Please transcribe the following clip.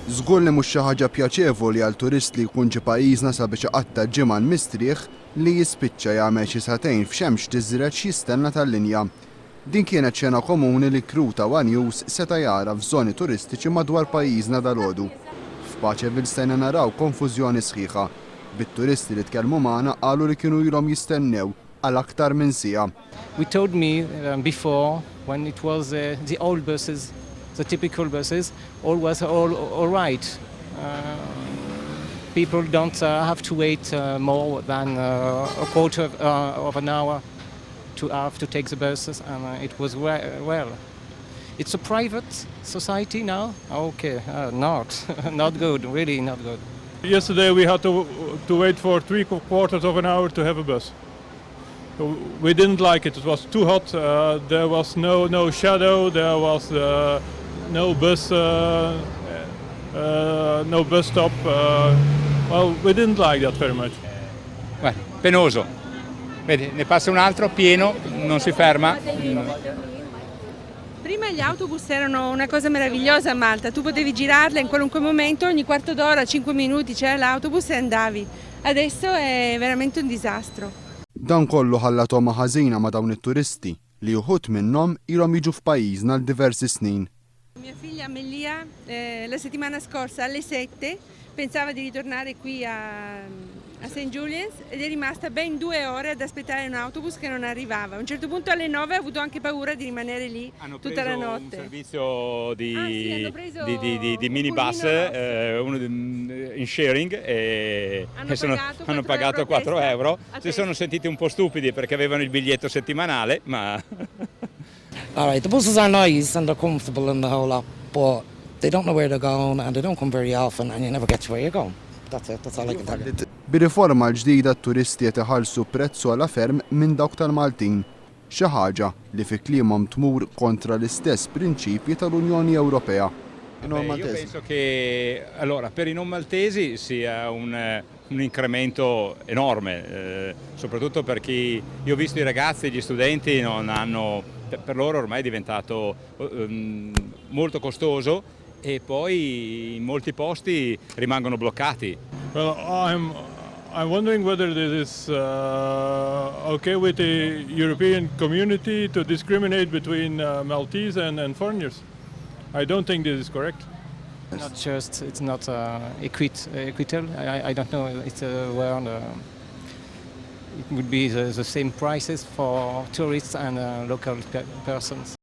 Żgur li mhux xi ħaġa pjaċevoli għal turist li jkun ġie pajjiżna sabiex iqatta' ġimgħa mistrieħ li jispiċċa jagħmel xi satejn f'xemx tiżreġ jistenna tal-linja. Din kienet xena komuni li crew ta' One News seta' jara f'żoni turistiċi madwar pajjiżna dalgħodu. F'Paċeville stajna naraw konfużjoni sħiħa. Bit-turisti li tkellmu magħna qalu li kienu ilhom jistennew għal aktar minn siegħa. We told me before when it was the old buses, the typical buses, all was all right. People don't have to wait more than a quarter of an hour to have to take the buses, and it was well. It's a private society now. Okay, not good, really not good. Yesterday we had to wait for 3/4 of an hour to have a bus. We didn't like it. It was too hot. There was no shadow. There was no bus stop. Well, we didn't like that very much. Penoso. Vedi, ne passa un altro pieno, non si ferma. Prima gli autobus erano una cosa meravigliosa a Malta, tu potevi girarla in qualunque momento, ogni quarto d'ora, 5 minuti c'era l'autobus e andavi. Adesso è veramente un disastro. Dan kollu ħalla toma ħażina ma' dawn it-turisti li uħud minnhom ilhom jiġu f'pajjiżna għal diversi snin. Mia figlia Amelia la settimana scorsa alle 7 pensava di ritornare qui a St. Julian's ed è rimasta ben 2 ore ad aspettare un autobus che non arrivava. A un certo punto alle 9 ha avuto anche paura di rimanere lì tutta la notte. Un servizio di minibus in sharing e hanno pagato 4 euro. Si sono sentiti un po' stupidi perché avevano il biglietto settimanale, ma... All right, the buses are nice and they're comfortable and the whole lot, but they don't know where they're going and they don't come very often and you never get to where you're going. That's it, that's all I can tell you. Bir-riforma l-ġdida t-turisti qed iħallsu prezzu għala ferm minn dawk tal-Maltin. Xi ħaġa li fi kliemhom tmur kontra l-istess prinċipji tal-Unjoni Ewropea. Io penso che allora, per i non maltesi sia un incremento enorme, soprattutto per chi, io ho visto i ragazzi, gli studenti non hanno, per loro ormai è diventato molto costoso e poi in molti posti rimangono bloccati. Well, I'm wondering whether this is okay with the European community to discriminate between Maltese and foreigners. I don't think this is correct. Not just, it's not equital. I don't know. It's a word. It would be the same prices for tourists and local persons.